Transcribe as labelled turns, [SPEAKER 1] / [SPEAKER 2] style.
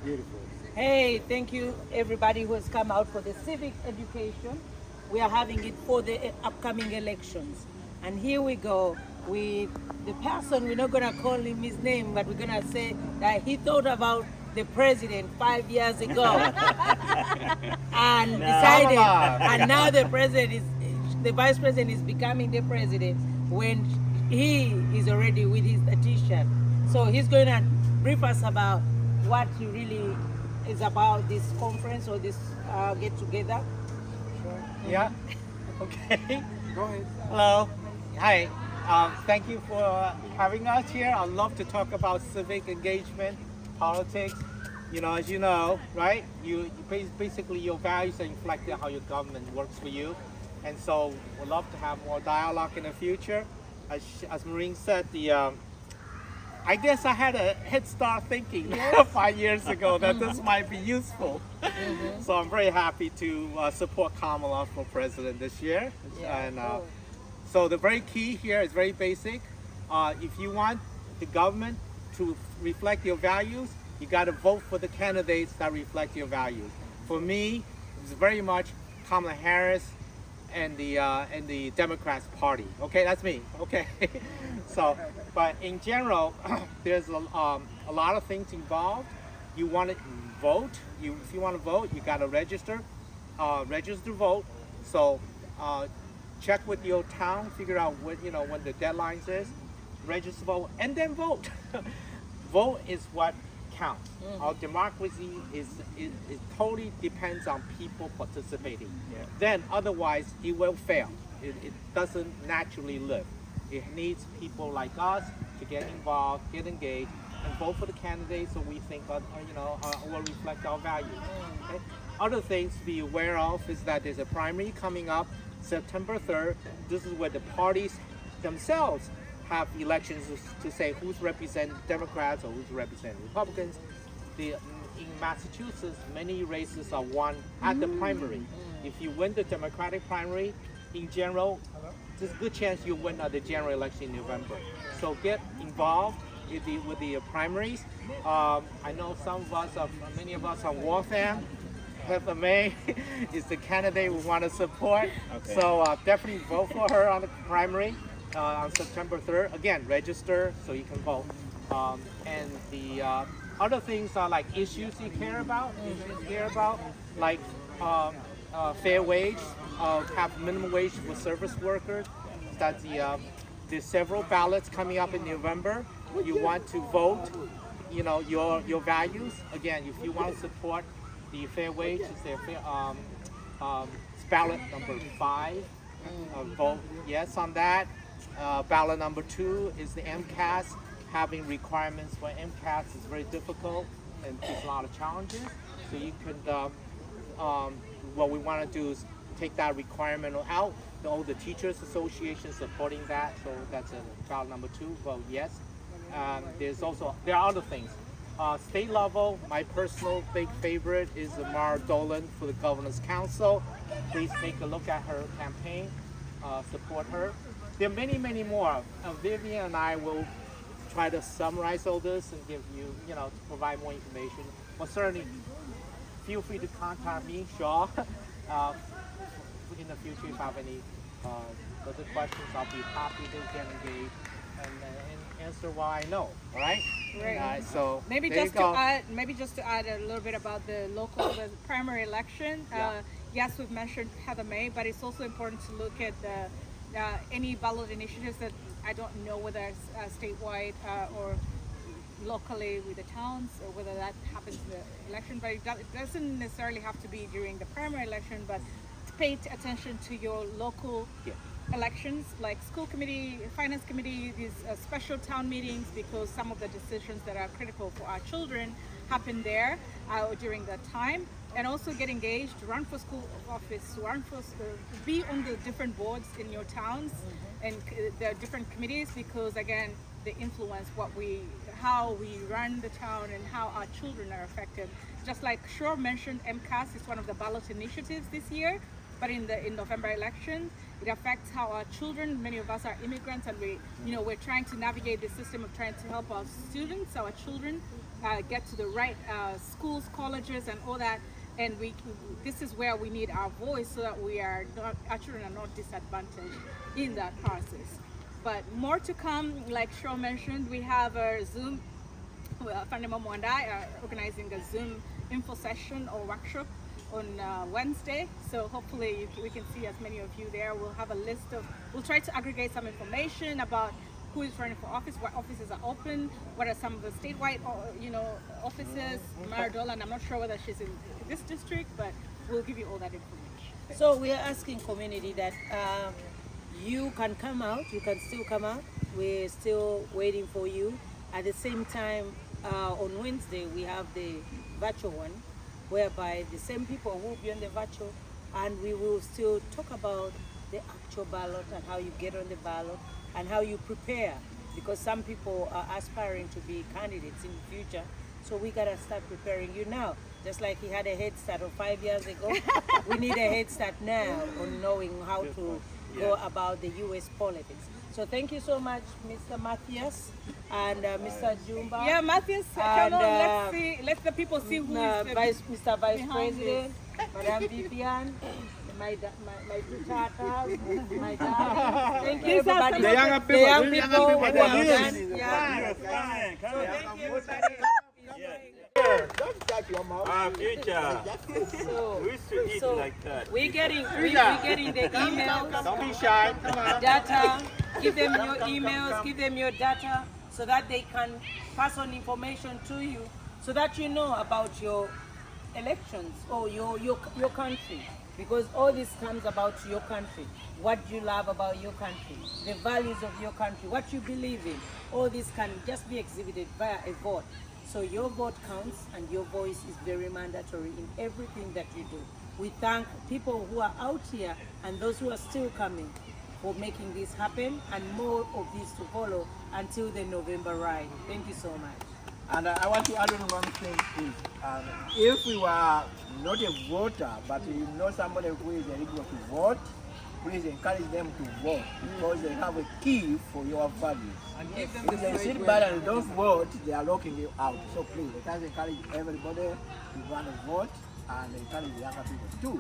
[SPEAKER 1] Beautiful.
[SPEAKER 2] Hey, thank you everybody who has come out for the civic education. We are having it for the upcoming elections. And here we go with the person, we're not gonna call him his name, but we're gonna say that he thought about the president 5 years ago and decided, and now the vice president is becoming the president when he is already with his t-shirt. So he's going to brief us about what he really is about this conference or this get together.
[SPEAKER 3] Yeah. Okay.
[SPEAKER 1] Go ahead.
[SPEAKER 3] Hello. Hi. Thank you for having us here. I'd love to talk about civic engagement, politics. You know, as you know, right? Basically your values are reflected how your government works for you, and so we'd love to have more dialogue in the future. As Maureen said, I guess I had a head start thinking 5 years ago that this might be useful. So I'm very happy to support Kamala for president this year. And so the very key here is very basic. If you want the government to reflect your values, you got to vote for the candidates that reflect your values. For me, it's very much Kamala Harris and the Democrats Party. Okay, that's me. Okay. So, but in general, there's a lot of things involved. You want to vote. If you want to vote, you got to register to vote. So, check with your town, figure out when the deadlines is, register vote, and then vote. Vote is what counts. Our democracy it totally depends on people participating. Then otherwise it will fail. It doesn't naturally live. It needs people like us to get involved, get engaged, and vote for the candidates so we think will reflect our values. Okay? Other things to be aware of is that there's a primary coming up September 3rd. This is where the parties themselves have elections to say who's representing Democrats or who's representing Republicans. In Massachusetts, many races are won at the primary. If you win the Democratic primary, in general, there's a good chance you'll win at the general election in November. So get involved with the primaries. I know many of us are Waltham. Heather May is the candidate we want to support. Okay. So definitely vote for her on the primary on September 3rd. Again, register so you can vote. And the other things are like issues you care about, like fair wage, have minimum wage for service workers. That's there's several ballots coming up in November. You want to vote, your values. Again, if you want to support the fair wage, it's ballot number 5. Vote yes on that. Ballot number 2 is the MCAS. Having requirements for MCAS is very difficult and there's a lot of challenges. So you could, what we want to do is take that requirement out. All the teachers association supporting that, so that's ballot number 2. Vote yes. There are other things. State level, my personal big favorite is Mara Dolan for the Governor's Council. Please take a look at her campaign, support her. There are many, many more. Vivian and I will try to summarize all this and give you, to provide more information. But certainly, feel free to contact me, Shaw, in the future if you have any other questions. I'll be happy to get engaged and answer what I know. All right.
[SPEAKER 4] Right.
[SPEAKER 3] So
[SPEAKER 4] maybe just to add a little bit about the primary election. Yes, we've mentioned Heather May, but it's also important to look at any ballot initiatives that I don't know whether it's statewide or locally with the towns or whether that happens in the election. But it doesn't necessarily have to be during the primary election, but pay attention to your local elections like school committee, finance committee, these special town meetings, because some of the decisions that are critical for our children happen there during that time. And also get engaged, run for school office, be on the different boards in your towns and the different committees, because again, they influence how we run the town and how our children are affected. Just like Shaw mentioned, MCAS is one of the ballot initiatives this year, but in November election, it affects how our children, many of us are immigrants, and we're trying to navigate the system of trying to help our students, our children, get to the right schools, colleges, and all that. And this is where we need our voice so that our children are not disadvantaged in that process. But more to come. Like Shaw mentioned, we have a Zoom. Fanima Mo and I are organizing a Zoom info session or workshop on Wednesday. So hopefully we can see as many of you there. We'll have a list of. We'll try to aggregate some information about who is running for office, what offices are open, what are some of the statewide, offices. Maridola, and I'm not sure whether she's in this district, but we'll give you all that information.
[SPEAKER 2] So we are asking community that you can come out, you can still come out. We're still waiting for you. At the same time, on Wednesday, we have the virtual one, whereby the same people will be on the virtual, and we will still talk about the actual ballot and how you get on the ballot and how you prepare, because some people are aspiring to be candidates in the future. So we gotta start preparing you now. Just like he had a head start of 5 years ago, we need a head start now on knowing how to go about the U.S. politics. So thank you so much, Mr. Matthias and Mr. Jumba.
[SPEAKER 4] Yeah, Matthias, come on, let the people see who is
[SPEAKER 2] Mr. Vice President, Madam Vivian, my two tatas, my dad. Thank you, everybody.
[SPEAKER 3] The young people.
[SPEAKER 2] The young people.
[SPEAKER 3] The young people.
[SPEAKER 2] Yeah. So thank you, everybody.
[SPEAKER 1] Don't touch your mouth.
[SPEAKER 5] Future.
[SPEAKER 2] So,
[SPEAKER 5] We used to eat like that.
[SPEAKER 2] we're getting the emails,
[SPEAKER 3] Don't be shy. Come on.
[SPEAKER 2] data. Give them your emails, give them your data, so that they can pass on information to you, so that you know about your elections or your country. Because all this comes about your country. What you love about your country, the values of your country, what you believe in. All this can just be exhibited via a vote. So your vote counts, and your voice is very mandatory in everything that you do. We thank people who are out here and those who are still coming for making this happen, and more of this to follow until the November ride. Thank you so much.
[SPEAKER 1] And I want to add on one thing, please. If we were not a voter, but you know somebody who is eligible to vote, please encourage them to vote, because they have a key for your values. If they sit back and don't vote, they are locking you out. So please, let us encourage everybody to run and vote, and encourage the younger people too.